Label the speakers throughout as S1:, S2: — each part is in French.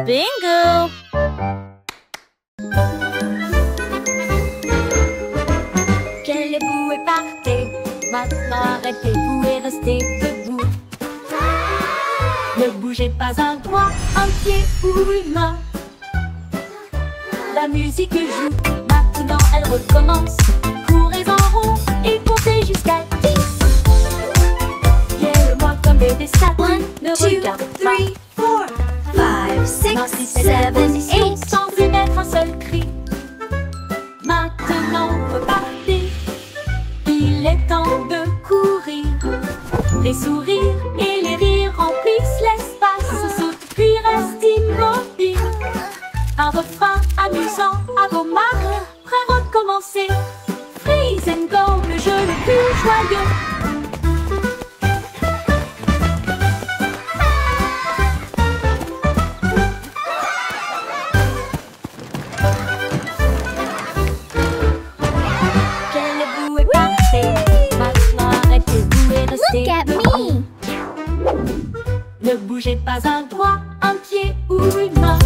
S1: Bingo!
S2: Qu'allez-vous et partez? Maintenant arrêtez-vous et restez debout. Ne bougez pas un doigt, un pied ou une main. La musique joue, maintenant elle recommence. Courez en rond et comptez jusqu'à 10. Guère-moi comme des statues, ne regarde pas.
S3: 5, 6, 7, 8.
S2: Sans émettre un seul cri. Maintenant repartez. Il est temps de courir. Les sourires et les rires remplissent l'espace. Saute puis reste immobile. Un refrain amusant à vos marques. Prêt à recommencer. Freeze and go, le jeu le plus joyeux. Qu'allez-vous et partez. Maintenant arrêtez-vous et restez
S3: Look at
S2: debout.
S3: me.
S2: Ne bougez pas un doigt, un pied ou une main.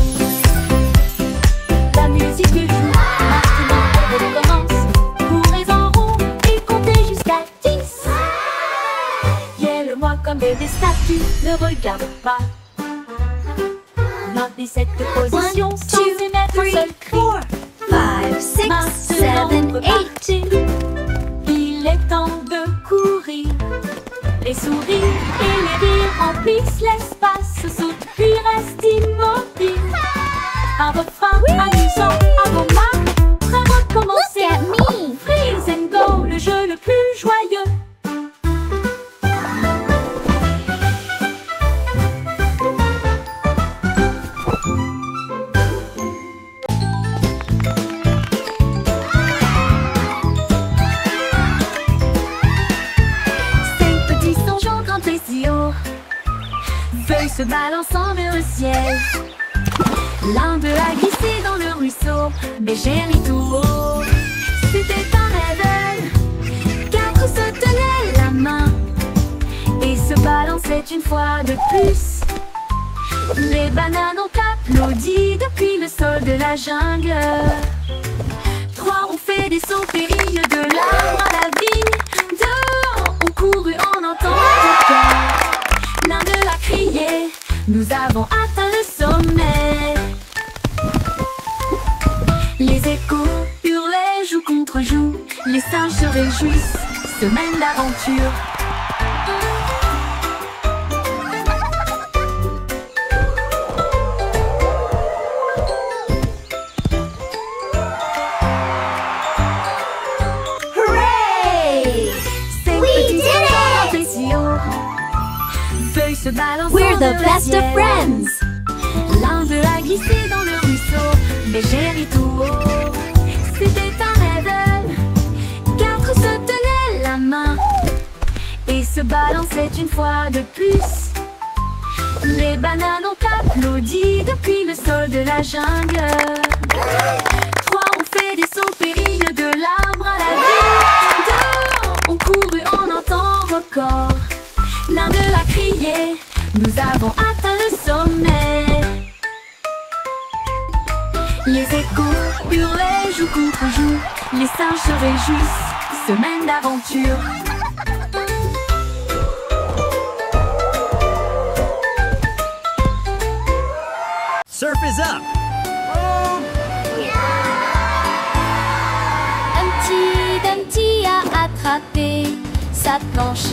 S2: La musique joue, maintenant elle recommence. Courez en rond et comptez jusqu'à 10. Guère-moi comme des statues, ne regarde pas. Maintenez cette position sans émettre un seul cri.
S3: 5, 6, 7,
S2: Maintenant
S3: 8.
S2: repartez. Il est temps de courir. Les sourires et les rires remplissent l'espace. Saute puis reste immobile. Un refrain amusant à vos marques. Prêt à recommencer.
S3: Look at me.
S2: Freeze and go, le jeu le plus joyeux. Cinq petits songeons grand et haut. Feuilles se balançant vers le ciel. L'un d'eux a glissé dans le ruisseau, mais j'ai ri tout haut. C'était un rêve. Quatre se tenaient la main et se balançaient une fois de plus. Les bananes ont applaudi depuis le sol de la jungle. Trois ont fait des sauts périlleux de l'arbre à la vigne. Deux ont couru en entendant le cœur. L'un d'eux a crié, nous avons atteint le sommet. Les échos hurlaient joue contre joue. Les singes se réjouissent, semaine d'aventure.
S3: Hooray!
S2: Cinq
S3: We
S2: petits
S3: did
S2: songeons
S3: it!
S2: montés si haut. Feuilles se balançant
S3: We're the
S2: vers le
S3: best of
S2: ciel.
S3: friends.
S2: L'un d'eux a glissé dans le ruisseau, mais j'ai ri tout haut. C'était un rêve. Quatre se tenaient la main et se balançaient une fois de plus. Les bananes ont applaudi depuis le sol de la jungle. Trois ont fait des sauts périlleux de l'arbre à la vigne. Deux ont couru en un temps record. L'un d'eux a crié, nous avons atteint le sommet. Les échos hurlaient joue contre joue. Les singes se réjouissent, semaine d'aventure.
S4: Surf is up!
S3: Humpty Dumpty a attrapé sa planche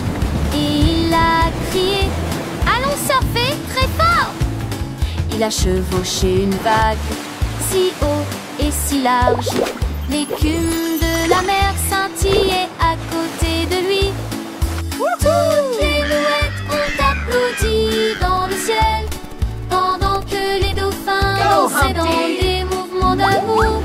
S3: et il a crié allons surfer très fort. Il a chevauché une vague si haut et si large. L'écume de la mer scintillait à côté de lui. Toutes les mouettes ont applaudi dans le ciel pendant que les dauphins dansaient dans des mouvements d'amour.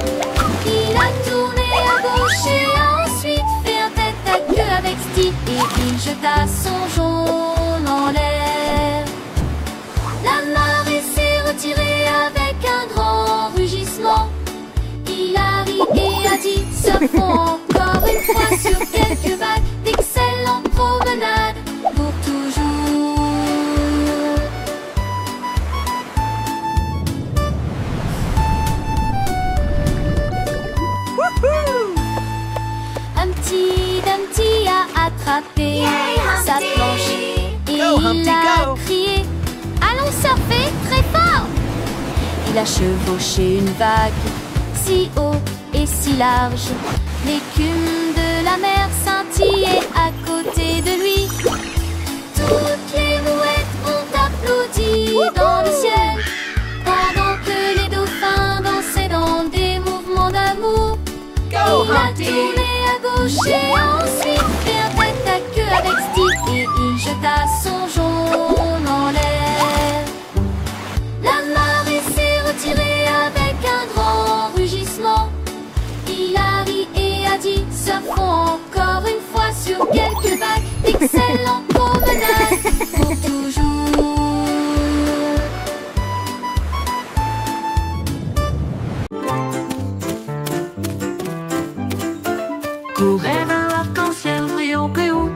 S3: Il a tourné à gauche et a ensuite fait un tête à queue avec style et il jeta son jaune en l'air. La marée s'est retirée avec un grand rugissement. Il a ri et a dit surfons encore une fois sur quelques vagues. D'excellentes promenades pour toujours. a crié « Allons surfer très fort !» Il a chevauché une vague si haut et si large. L'écume de la mer scintillait à côté de lui. Toutes les mouettes ont applaudi dans le ciel, pendant que les dauphins dansaient dans des mouvements d'amour. Il a tourné à gauche et ensuite fait un tête à queue avec Steve et il jeta son jaune en l'air. La marée s'est retirée avec un grand rugissement. Il a ri et a dit « Surfons encore une fois sur quelques vagues, d'excellentes promenades pour toujours. »
S2: Courez vers l'arc-en-ciel brillant plus haut.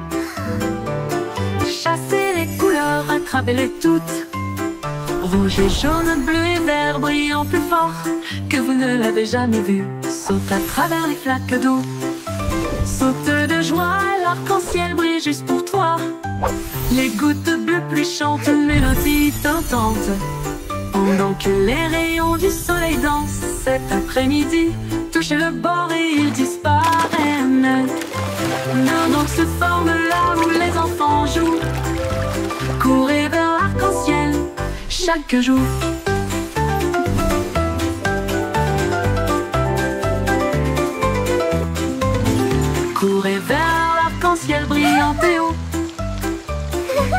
S2: Chassez les couleurs, attrapez-les toutes. Rouge et jaune, bleu et vert brillant plus fort que vous ne l'avez jamais vu. Saute à travers les flaques d'eau. Saute de joie, l'arc-en-ciel brille juste pour toi. Les gouttes de bleu pluie chantent une mélodie tentante, pendant que les rayons du soleil dansent cet après-midi. Touchez le bord et ils disparaissent. Donc se forme là où les enfants jouent. Courez vers l'arc-en-ciel chaque jour. Courez vers l'arc-en-ciel brillant et haut.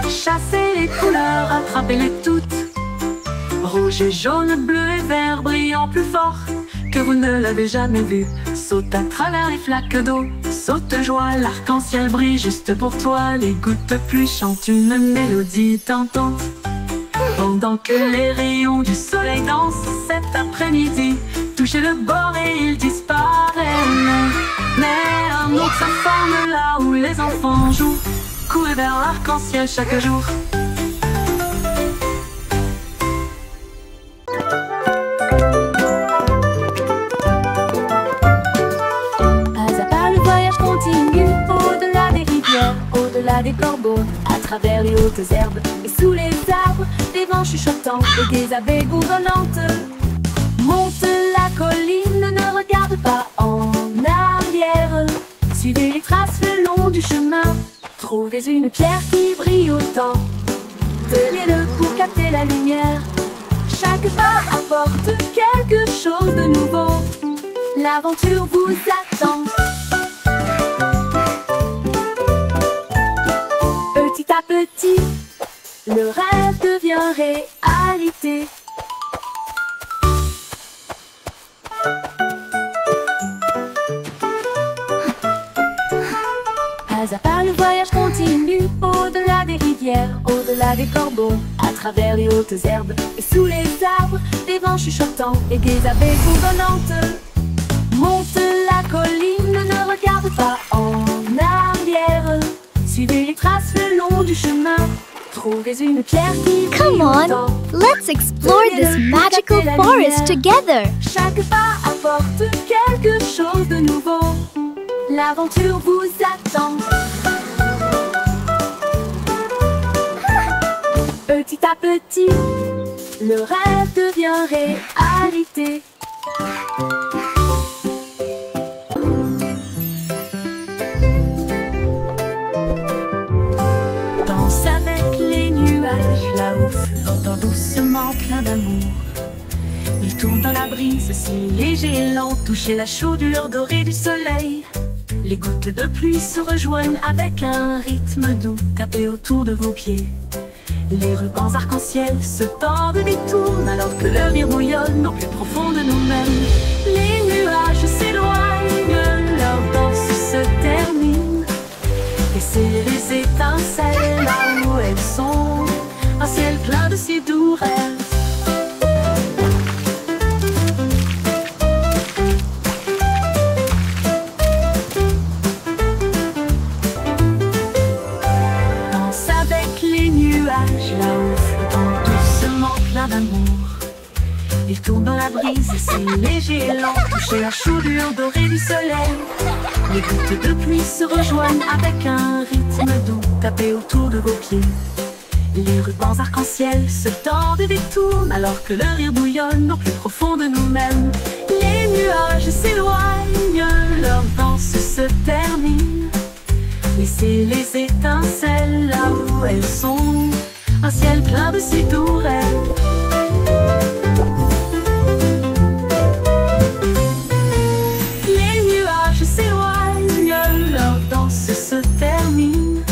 S2: Chassez les couleurs, attrapez-les toutes. Rouge et jaune, bleu et vert brillant plus fort que vous ne l'avez jamais vu. Saute à travers les flaques d'eau. Saute de joie, l'arc-en-ciel brille juste pour toi. Les gouttes de pluie chantent une mélodie tentante, pendant que les rayons du soleil dansent cet après-midi. Touchez le bord et ils disparaissent. Mais un autre se forme là où les enfants jouent. Courez vers l'arc-en-ciel chaque jour. Au-delà des corbeaux, à travers les hautes herbes et sous les arbres, des vents chuchotants et des abeilles bourdonnantes. Monte la colline, ne regarde pas en arrière. Suivez les traces le long du chemin. Trouvez une pierre qui brille autant. Tenez-le pour capter la lumière. Chaque pas apporte quelque chose de nouveau. L'aventure vous attend. Petit à petit, le rêve devient réalité. Pas à pas, le voyage continue. Au-delà des rivières, au-delà des corbeaux, à travers les hautes herbes et sous les arbres, des vents chuchotants et des abeilles bourdonnantes. Monte la colline, ne regarde pas en arrière. Suivez les traces le long du chemin. Trouvez une pierre qui brille
S1: Come on,
S2: autant.
S1: let's explore this magical forest together.
S2: Chaque pas apporte quelque chose de nouveau. L'aventure vous attend. Petit à petit, le rêve devient réalité. Danse avec les nuages, là-haut flottant doucement plein d'amour. Il tourne dans la brise, si léger et lent, toucher la chaudure dorée du soleil. Les gouttes de pluie se rejoignent avec un rythme doux, tapez autour de vos pieds. Les rubans arc-en-ciel se tordent et tournent alors que le rire bouillonne au plus profond de nous-mêmes. Les nuages s'éloignent, leur danse se termine. Laissez les étincelles là où elles sont, un ciel plein de si doux rêves. Danse avec les nuages là-haut flottant doucement plein d'amour. Ils tournent dans la brise, c'est léger et lent, toucher la chaudure dorée du soleil. Les gouttes de pluie se rejoignent avec un rythme doux, tapez autour de vos pieds. Les rubans arc-en-ciel se tordent et détournent alors que le rire bouillonne au plus profond de nous-mêmes. Les nuages s'éloignent, leur danse se termine. Laissez les étincelles là où elles sont, un ciel plein de ces tourelles. Les nuages s'éloignent, leur danse se termine.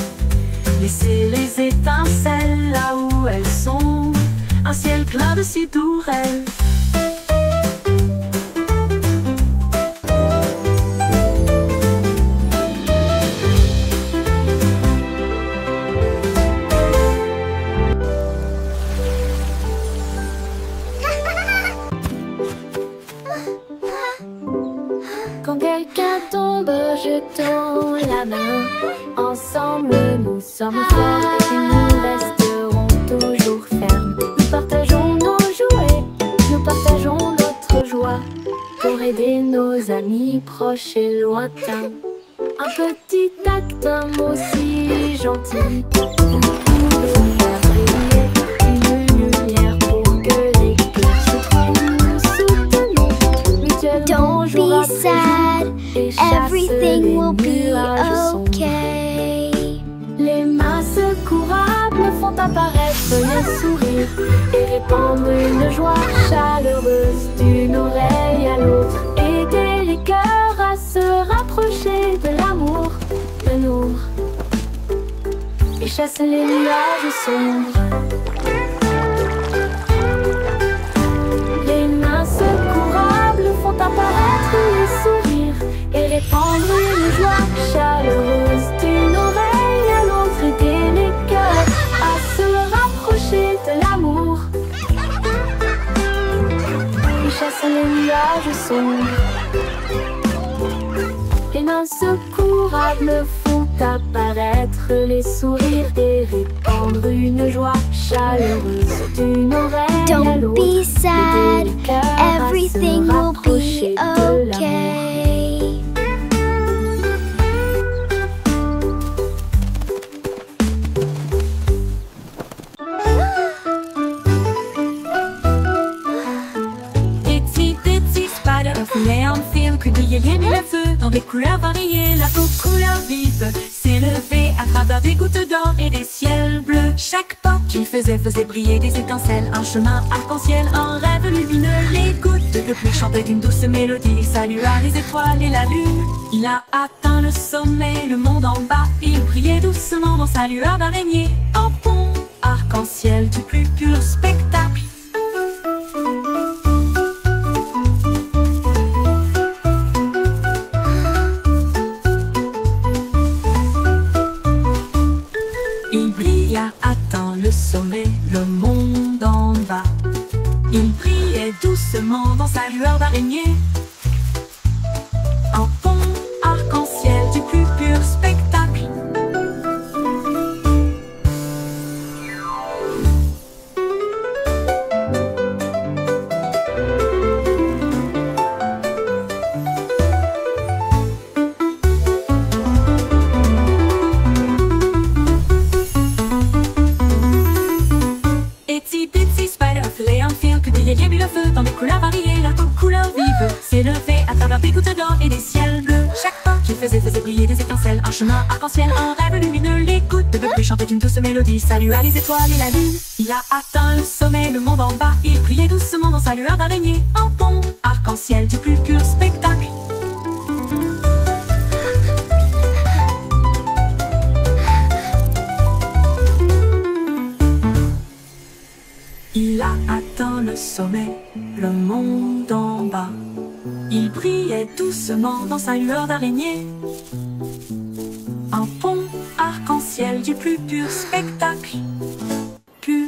S2: Laissez les étincelles là où elles sont, un ciel plein de ces tourelles.
S3: Quand quelqu'un tombe, je tends la main. Ensemble, nous sommes forts et nous resterons toujours fermes. Nous partageons nos jouets, nous partageons notre joie pour aider nos amis proches et lointains. Un petit acte, un mot si gentil, vous pouvez faire briller une lumière pour que les cœurs se trouvent. Nous soutenons mutuellement jour
S1: Don't be
S3: après jour.
S1: sad,
S3: Et chasse
S1: everything
S3: les
S1: will be
S3: nuages sombres.
S1: okay.
S3: Les mains secourables font apparaître les sourires et répandre une joie chaleureuse d'une oreille à l'autre. Aider les cœurs à se rapprocher de l'amour, de nous, et chasse les nuages sombres. Les mains secourables font apparaître les sourires et répandre une joie chaleureuse d'une oreille à l'autre. Aider les cœurs à se rapprocher de l'amour et chasse les nuages sombres. Les mains secourables font apparaître les sourires et répandre une joie chaleureuse d'une oreille à
S1: Don't
S3: l'autre.
S1: be sad,
S3: Aider les cœurs à se
S1: everything will
S3: rapprocher
S1: be
S3: de l'amour.
S1: okay.
S2: Itsy bitsy spider of neon film, que brillait bien le feu dans des couleurs variées. La peau couleur vive s'est levée à travers des gouttes d'or et des ciels bleus. Chaque pas qu'il faisait briller des étincelles, un chemin arc-en-ciel, un rêve lumineux. Les gouttes de pluie chantaient d'une douce mélodie, il salua les étoiles et la lune. Il a atteint le sommet, le monde en bas, il brillait doucement dans sa lueur d'araignée. En pont arc-en-ciel du plus pur spectacle. Il brille, a atteint le sommet, le monde en bas. Il brillait doucement dans sa lueur d'araignée. Un pont arc-en-ciel du plus pur spectacle. Itsy bitsy spider of neon film, que brillait bien le feu dans des couleurs variées. La peau couleur vive s'est levée à travers des gouttes d'or et des ciels bleus. Chaque pas qu'il faisait briller des étincelles, un chemin arc-en-ciel, un rêve lumineux. Les gouttes de pluie chantaient une douce mélodie, salua les étoiles et la lune. Il a atteint le sommet, le monde en bas, il brillait doucement dans sa lueur d'araignée. Un pont arc-en-ciel du plus pur spectacle. Il a atteint le sommet, le monde en bas. Il brillait doucement dans sa lueur d'araignée. Un pont arc-en-ciel du plus pur spectacle. Pur.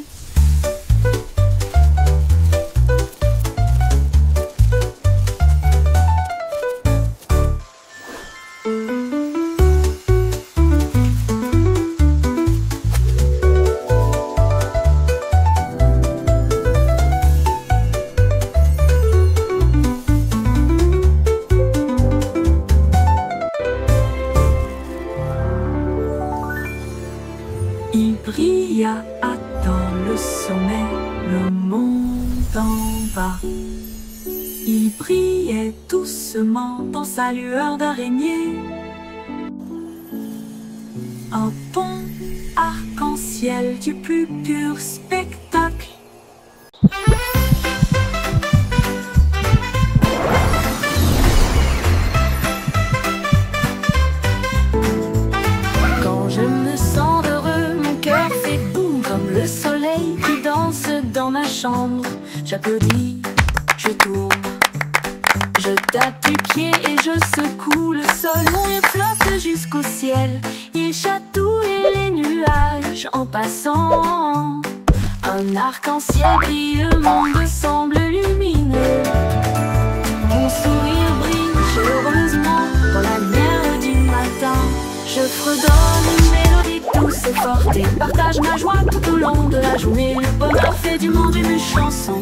S2: Il brille sommet, le monde en bas. Il brillait doucement dans sa lueur d'araignée. Un pont arc-en-ciel du plus pur spectacle. Quand je me sens heureux, mon cœur fait boum comme le soleil qui danse dans ma chambre. J'applaudis, je tourne, je tape du pied et je secoue le sol. Mon rire flotte jusqu'au ciel, il chatouille les nuages en passant. Un arc-en-ciel brille, le monde semble lumineux. Mon sourire brille chaleureusement dans la lumière du matin. Je fredonne une mélodie douce et forte et partage ma joie tout au long de la journée. Le bonheur fait du monde une chanson.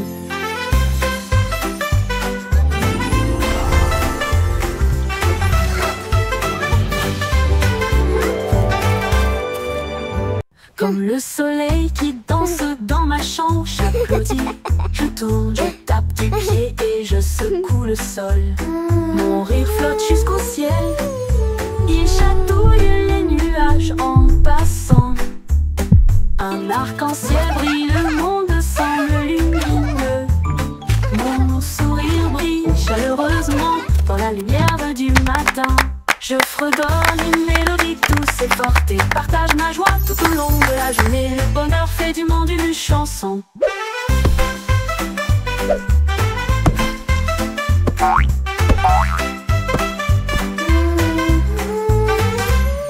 S2: Comme le soleil qui danse dans ma chambre, j'applaudis, je tourne, je tape du pied et je secoue le sol. Mon rire flotte jusqu'au ciel, il chatouille les nuages en passant. Un arc-en-ciel brille, le monde semble lumineux. Mon sourire brille chaleureusement dans la lumière du matin. Je fredonne une mélodie douce et forte et partage ma joie tout au long de la journée. Le bonheur fait du monde une chanson.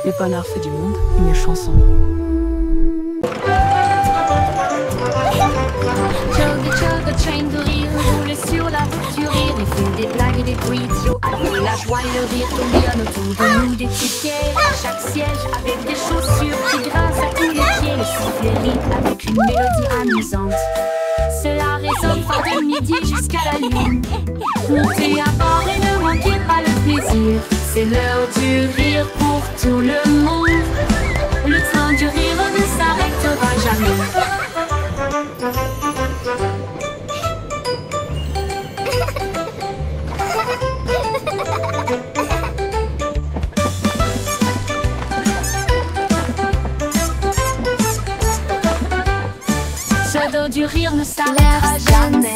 S2: Le bonheur fait du monde une chanson. Chug a train de rire roule sur la voiture. Il fait des blagues et des bruits idiots avec la joie et le rire tourbillonne autour de nous des tickets à chaque siège avec des chaussures qui grincent à tous les pieds. Le sifflet rit avec une mélodie amusante. Cela résonne fort de midi jusqu'à la lune. Montez à bord et ne manquez pas le plaisir. C'est l'heure du rire pour tout le monde. Le train du rire ne s'arrêtera jamais. Ce dos du rire ne s'arrêtera jamais.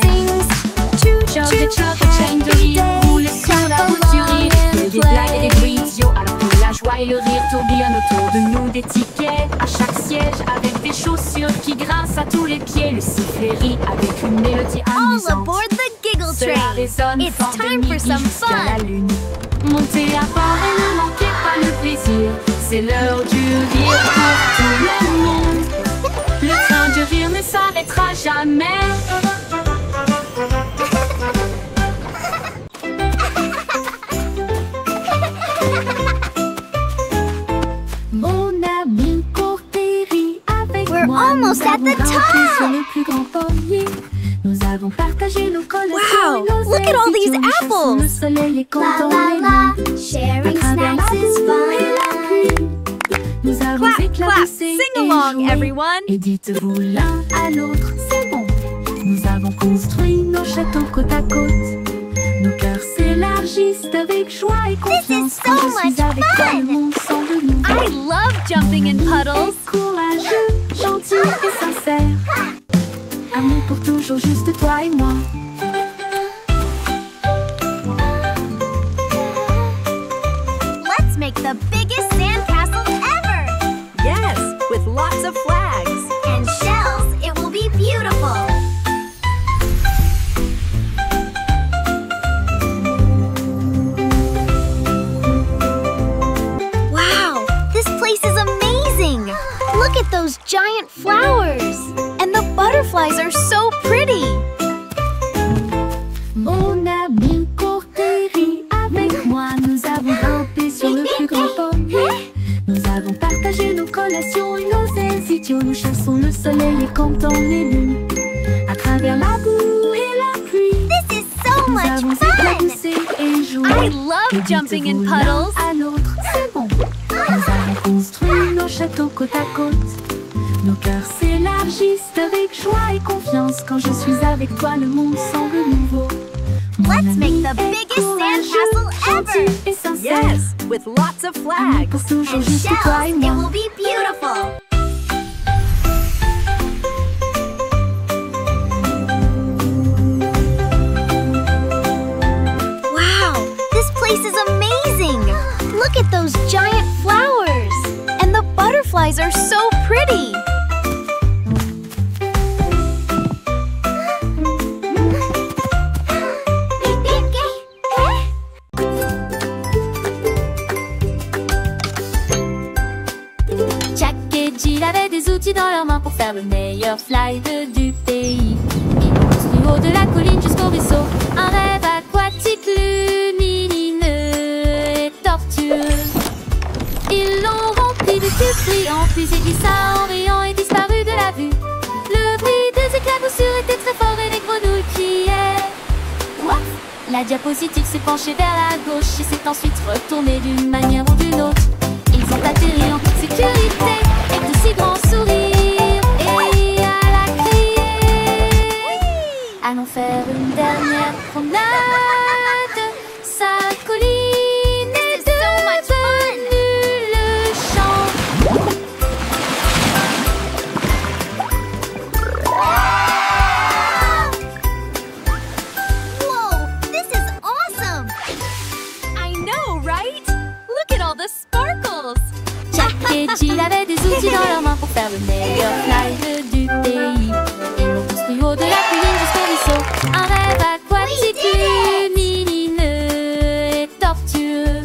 S2: Chug et chug et chaîne de rire roule sur la route du rire. Il y a des blagues et des bruits idiots alors que la joie et le rire tourbillonnent autour de nous des tickets à chaque siège avec des chaussures qui grincent à tous les pieds. Le sifflet rit avec une mélodie
S1: All
S2: amusante.
S1: aboard the Giggle
S2: Cela
S1: Train!
S2: résonne
S1: It's
S2: fort de
S1: time for
S2: midi
S1: some
S2: jusqu'à la
S1: fun!
S2: lune. Montez à bord et ne manquez pas le plaisir. C'est l'heure du rire pour tout le monde. Le train du rire ne s'arrêtera jamais. Mon ami court et rit avec
S1: We're
S2: moi.
S1: almost
S2: Nous
S1: at the
S2: avons grimpé
S1: top.
S2: sur le plus grand pommier. Nous avons partagé nos collations
S1: Wow,
S2: et nos
S1: look at all these
S2: ailes. Si tu nous chasses,
S1: apples.
S2: le soleil est
S1: La
S2: content
S1: la
S2: et
S1: la,
S2: nous.
S1: sharing
S2: À travers la
S1: snacks is
S2: boue et la
S1: fun.
S2: pluie, nous avons
S1: Clap, clap,
S2: éclaboussé
S1: sing
S2: et
S1: along,
S2: joué.
S1: everyone.
S2: Et dites-vous l'un à l'autre, c'est bon. Nous avons construit nos châteaux côte à côte. Nos cœurs s'élargissent avec joie et confiance.
S1: so
S2: Quand je suis
S1: much
S2: avec toi,
S1: fun.
S2: le monde semble nous.
S1: I love jumping in puddles.
S2: Courageux, gentil et sincère. Amour pour toujours, juste toi et moi.
S1: Let's make the biggest sandcastle ever!
S5: Yes, with lots of flags.
S1: And shells, it will be beautiful! Wow, this place is amazing! Look at those giant flowers! And the butterflies are so pretty!
S2: Mon ami court et rit avec moi. Nous avons grimpé sur le plus grand pommier. Nous avons partagé nos collations et nos ailes idiots. Nous chassons le soleil et comptons les lunes. À travers la boue et la pluie,
S1: This is so
S2: nous
S1: much
S2: avons
S1: fun!
S2: éclaboussé et joué.
S1: I
S2: Et
S1: love jumping in
S2: dites-vous l'un
S1: puddles!
S2: à l'autre, c'est bon. Nous avons construit nos châteaux côte à côte. Nos cœurs s'élargissent avec avec joie et confiance. Quand je suis avec toi, le monde semble nouveau.
S1: Let's make the biggest sandcastle ever!
S2: Et sincère.
S5: Yes, with lots of
S2: Amis pour
S5: flags.
S2: toujours,
S1: And
S2: juste toi et
S1: shells, it
S2: moi.
S1: will be beautiful! Wow, this place is amazing! Look at those giant flowers! And the butterflies are so pretty!
S3: Jack et Jill avaient des outils dans leurs mains pour faire le meilleur slide du pays. Ils ont construit haut de la colline jusqu'au ruisseau un rêve aquatique lumineux et tortueux. Ils l'ont rempli de cubes brillants, puis il glissa en riant et disparu de la vue. Le bruit des éclaboussures était très fort et les grenouilles criaient. What? La diapositive s'est penchée vers la gauche et s'est ensuite retournée d'une manière ou d'une autre. Ils ont atterri en toute sécurité et de si grands sourires. Et à la crier, allons faire une dernière promenade. Sa colline est devenue le champ.
S1: Whoa, this is awesome!
S5: I know, right? Look at all the sparkles.
S3: Jack et Jill avaient des outils dans leurs mains pour faire le meilleur slide du pays. Ils l'ont construit haut de la colline jusqu'au ruisseau un rêve aquatique lumineux et tortueux.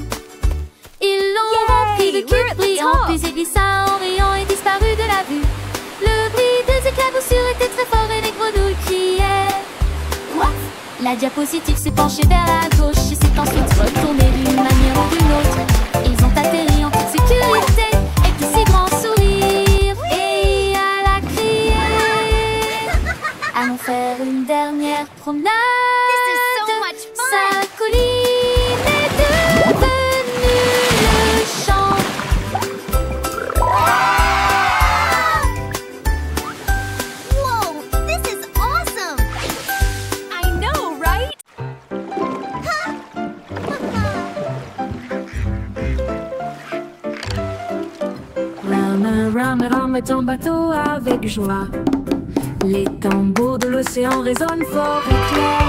S3: Ils l'ont rempli de
S5: we're
S3: cubes
S5: at the
S3: brillants,
S5: top.
S3: puis il glissa en riant et disparu de la vue. Le bruit des éclaboussures était très fort et les grenouilles criaient. What? La diapositive s'est penchée vers la gauche et s'est ensuite retournée d'une manière ou d'une autre. Ils ont atterri en toute sécurité avec de si grands sourires. Et à la crier, allons faire une dernière promenade.
S1: This is so much fun!
S3: Sa colline est devenue le champ.
S1: Whoa, this is awesome!
S5: I know, right?
S2: Rame, rame ton bateau avec joie. Les tambours de l'océan résonnent fort et clair.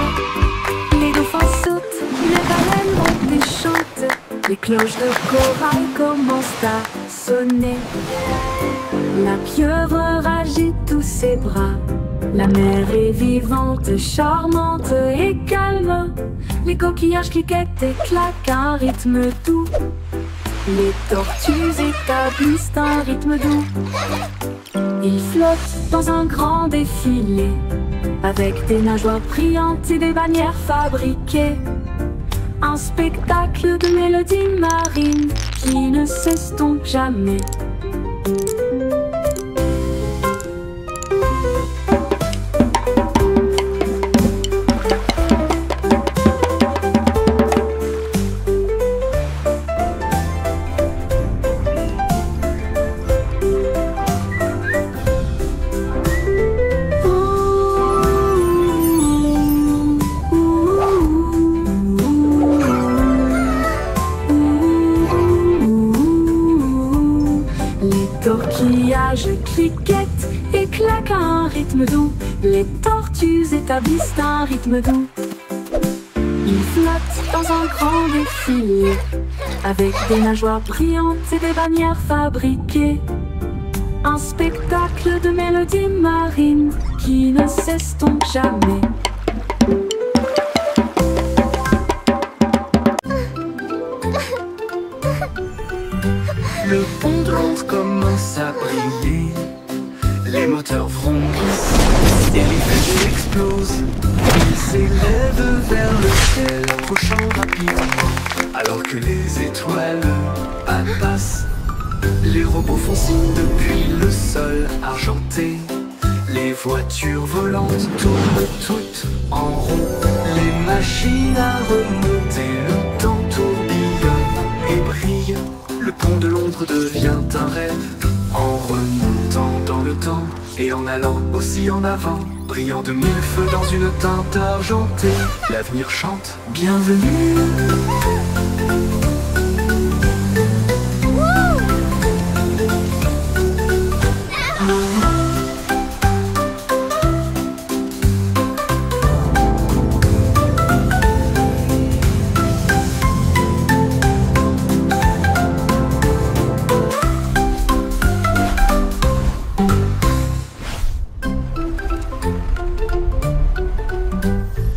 S2: Les dauphins sautent, les baleines montent et chantent. Les cloches de corail commencent à sonner. La pieuvre agite tous ses bras. La mer est vivante, charmante et calme. Les coquillages cliquettent et claquent à un rythme doux. Les tortues établissent un rythme doux. Ils flottent dans un grand défilé, avec des nageoires brillantes et des bannières fabriquées. Un spectacle de mélodies marines qui ne s'estompe jamais. Torquillages cliquettent et claquent à un rythme doux. Les tortues établissent un rythme doux. Ils flottent dans un grand défilé, avec des nageoires brillantes et des bannières fabriquées. Un spectacle de mélodies marines qui ne s'estompe jamais.
S6: Le pont de Londres commence à briller. Les moteurs vrombissent et les flèches explosent. Ils s'élèvent vers le ciel, approchant rapidement. Alors que les étoiles passent, les robots font signe depuis le sol argenté. Les voitures volantes tournent toutes en rond. Les machines à remonter, le temps tourbillonne et brille. Le pont de Londres devient un rêve en remontant dans le temps. et en allant aussi en avant, brillant de mille feux dans une teinte argentée. L'avenir chante, bienvenue.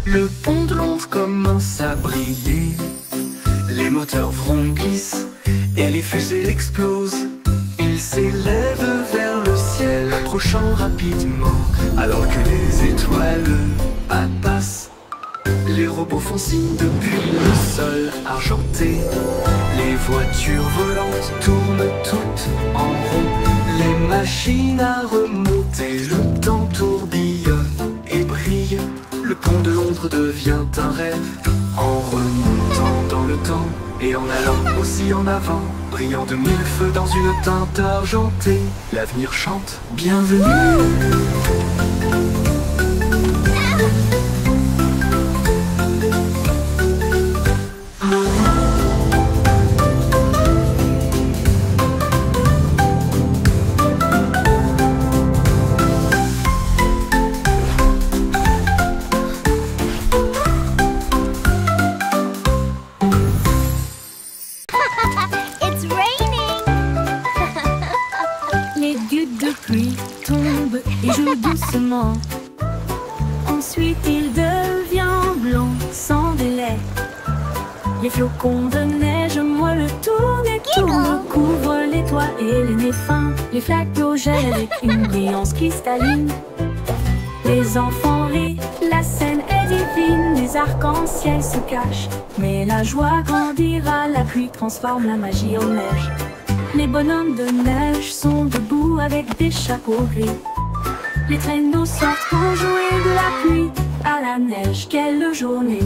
S6: Le pont de Londres commence à briller, les moteurs vrombissent et les fusées explosent. Ils s'élèvent vers le ciel, approchant rapidement, alors que les étoiles passent. Les robots font signe depuis le sol argenté. Les voitures volantes tournent toutes en rond. Les machines à remonter, le temps tourbillonne et brille. Le pont de Londres devient un rêve, en remontant dans le temps et en allant aussi en avant, brillant de mille feux dans une teinte argentée. L'avenir chante, bienvenue.
S1: It's raining!
S2: Les gouttes de pluie tombent et jouent doucement. Ensuite il devient blanc sans délai. Les flocons de neige moelleux tournent et tournent, couvrent les toits et les nez fins. Les flaques d'eau gèlent avec une brillance cristalline. Les enfants rient, la scène est divine. Les arcs-en-ciel se cachent, mais la joie grandira. La pluie transforme la magie en neige. Les bonhommes de neige sont debout avec des chapeaux gris. Les traîneaux sortent pour jouer de la pluie à la neige. Quelle journée!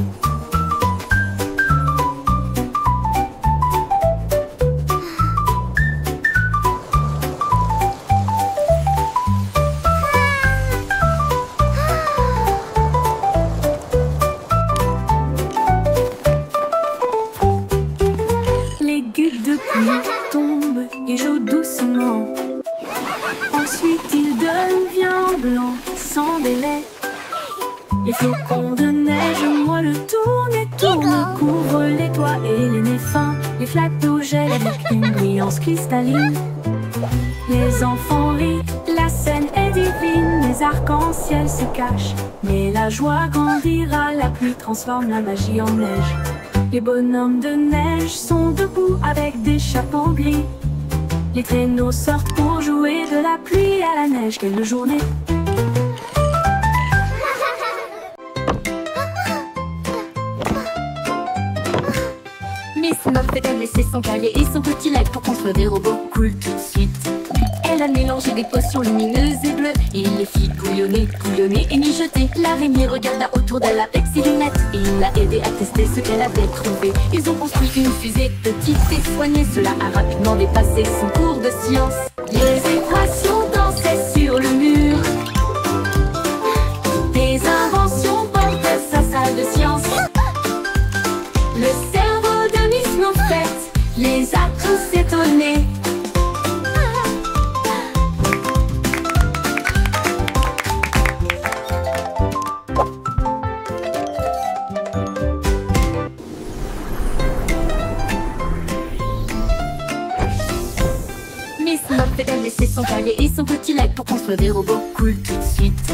S2: Les gouttes de pluie tombent et jouent doucement. Ensuite il devient blanc sans délai. Les flocons de neige moelleux tournent et tournent, couvrent les toits et les nez fins. Les flaques d'eau gèlent avec une brillance cristalline. Les enfants rient, la scène est divine. Les arcs-en-ciel se cachent, mais la joie grandira. La pluie transforme la magie en neige. Les bonhommes de neige sont debout avec des chapeaux gris. Les traîneaux sortent pour jouer de la pluie à la neige. Quelle journée! Miss Muffet a laissé son cahier et son petit lac pour construire des robots cool tout de suite. Elle a mélangé des potions lumineuses et bleues et les fit bouillonner, bouillonner et mijoter. L'araignée regarda autour d'elle avec ses lunettes et il l'a aidé à tester ce qu'elle avait trouvé. Ils ont construit une fusée petite et soignée. Cela a rapidement dépassé son cours de science. Les équations dansaient sur le mur. Des inventions portaient sa salle de science. Le cerveau de Miss Muffet les a tous étonnés. Miss Muffet a laissé son cahier et son petit lac pour construire des robots cool tout de suite.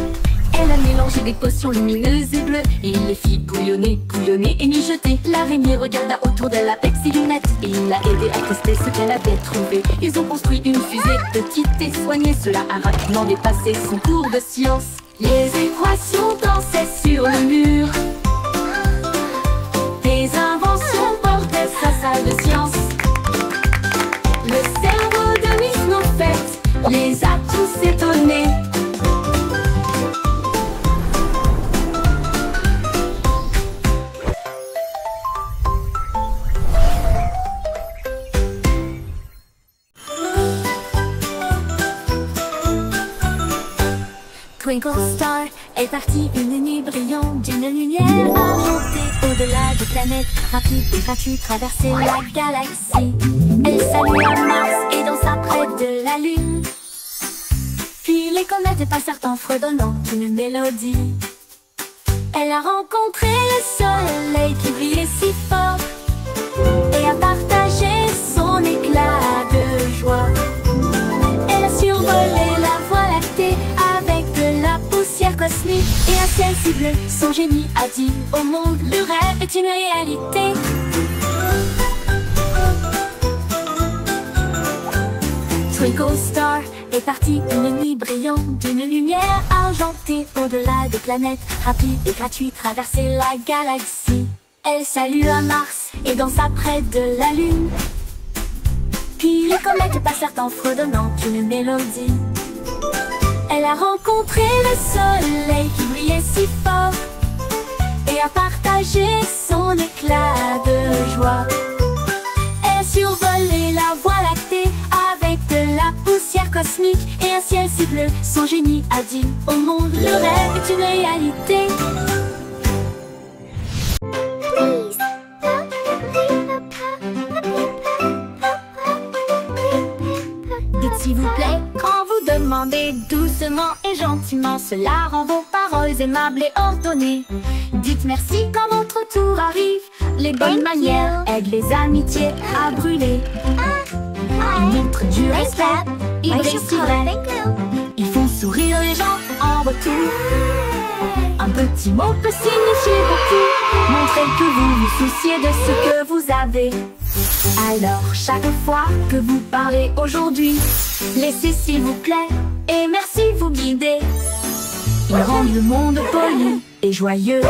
S2: Elle a mélangé des potions lumineuses et bleues et il les fit bouillonner, bouillonner et mijoter. L'araignée regarda autour d'elle avec ses lunettes et il l'a aidé à tester ce qu'elle avait trouvé. Ils ont construit une fusée petite et soignée. Cela a rapidement dépassé son cours de science. Les équations dansaient sur le mur. Des inventions portaient sa salle de science. Le cerveau de Miss Muffet les a tous étonnés. Twinkle Star est partie une nuit brillante d'une lumière argentée. Au-delà des planètes, rapide et gratuit, traverser la galaxie. Elle salua Mars et dansa près de la Lune. Puis les comètes passèrent en fredonnant une mélodie. Elle a rencontré le soleil qui brillait si fort et a partagé son éclat de joie. Elle a survolé la voie lactée avec de la poussière cosmique et un ciel si bleu. Son génie a dit au monde, le rêve est une réalité. Twinkle Star est partie une nuit brillante d'une lumière argentée. Au-delà des planètes, rapide et gratuit, traverser la galaxie. Elle salua Mars et dansa près de la Lune. Puis les comètes passèrent en fredonnant une mélodie. Elle a rencontré le soleil qui brillait si fort et a partagé son éclat de joie. Elle a survolé la voie lactée avec de la poussière cosmique et un ciel si bleu. Son génie a dit au monde, le rêve est une réalité. Dites s'il vous plaît quand vous demandez doucement et gentiment. Cela rend vos paroles aimables et ordonnées. Dites merci quand votre tour arrive. Les bonnes manières aident les amitiés à brûler. Ils montrent du respect, ils brillent si vrai. Ils font sourire les gens en retour. Un petit mot peut signifier beaucoup. Montrez que vous vous souciez de ce que vous avez. Alors chaque fois que vous parlez aujourd'hui, laissez s'il vous plaît et merci vous guider. Ils rendent le monde poli et joyeux.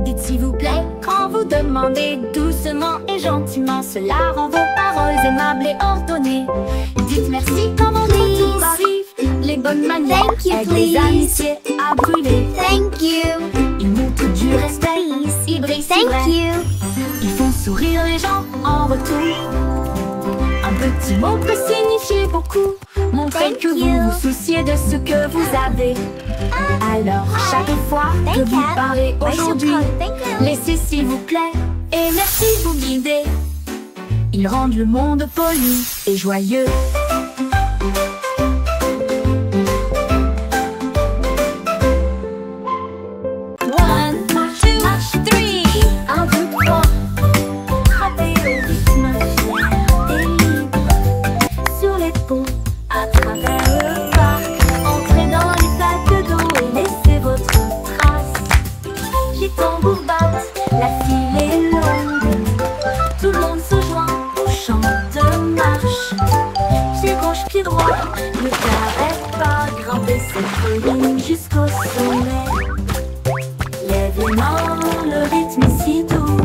S2: Dites s'il vous plaît quand vous demandez doucement et gentiment. Cela rend vos paroles aimables et ordonnées. Dites merci quand votre tour arrive. Les bonnes manières aident les amitiés à brûler.
S1: Thank you.
S2: Ils montrent du respect, ils brillent si
S1: Thank
S2: vrai.
S1: you.
S2: Ils font sourire les gens en retour. Un petit mot peut signifier beaucoup. Montrez
S1: Thank
S2: que
S1: you.
S2: vous vous souciez de ce que vous avez. Alors chaque fois que
S1: Thank
S2: vous
S1: you.
S2: parlez aujourd'hui,
S1: Thank you.
S2: laissez s'il vous plaît et merci vous guider. Ils rendent le monde poli et joyeux.
S5: One, two, three.
S2: Un, deux, trois. Frappez au rythme fier et libre. Sur les ponts, à travers le parc. Entrez dans les flaques d'eau et laissez votre trace. Les tambours battent, la file est longue. Tout le monde se joint au chant de marche. Pied gauche, pied droit, ne t'arrête pas. Grimper cette colline jusqu'au sommet. Lève les mains, le rythme est si doux.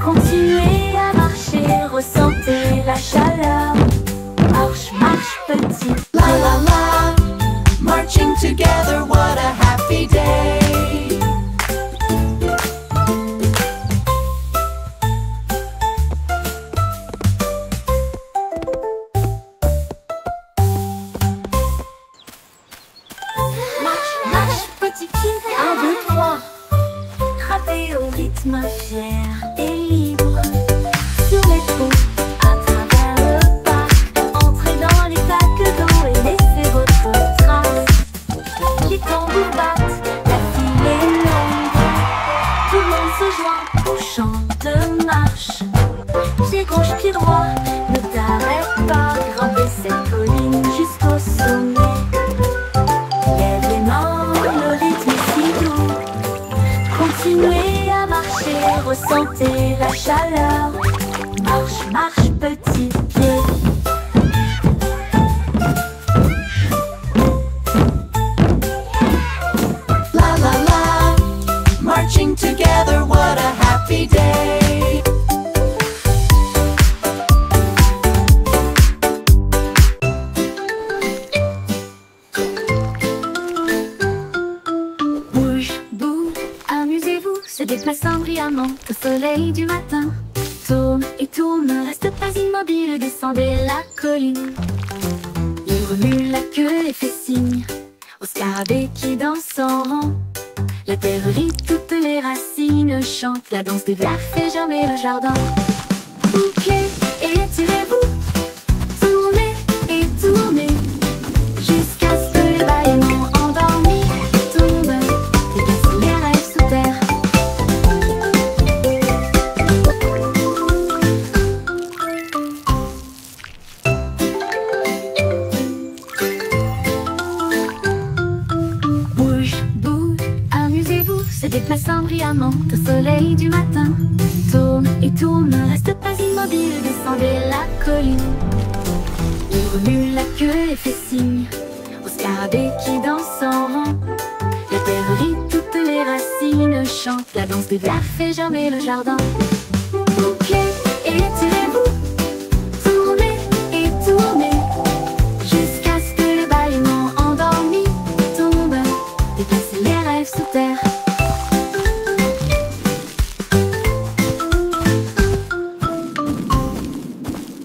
S2: Continuez à marcher, ressentez la chaleur. Marche, marche petit.
S6: La la la, marching together, what a happy day.
S2: Marche, marche petit pied. 1, 2, 3. Frappez au rythme fier et libre. Sur les ponts, à travers le parc. Entrez dans les flaques d'eau et laissez votre trace. Les tambours battent, la file est longue. Tout le monde se joint au chant de marche. Pied gauche, pied droit, ne t'arrête pas. Grimper cette colline jusqu'au sommet. Lève les mains, le rythme est si doux. Continuez à marcher, ressentez la chaleur. Marche, marche petit pied.
S6: La la la, marching together, what a happy day.
S2: Bouge, bouge. se déplaçant brillamment au soleil du matin. Tourne et tourne, ne reste pas immobile, descendez la colline. Il remue la queue et fait signe au scarabée qui danse en rang. La terre rit, toutes les racines chantent, la danse des vers fait germer le jardin. Bouquet, étirez-vous, tournez et tournez, jusqu'à ce que les bâillements endormis tombent et glacent les rêves sous terre. Bouge, bouge, amusez-vous, se déplaçant brillamment au soleil du matin. Tourne et tourne, ne reste pas immobile, descendez la colline. Il remue la queue et fait signe au scarabée qui danse en rang. La terre rit, toutes les racines chantent, la danse des vers fait germer le jardin. Bouquet,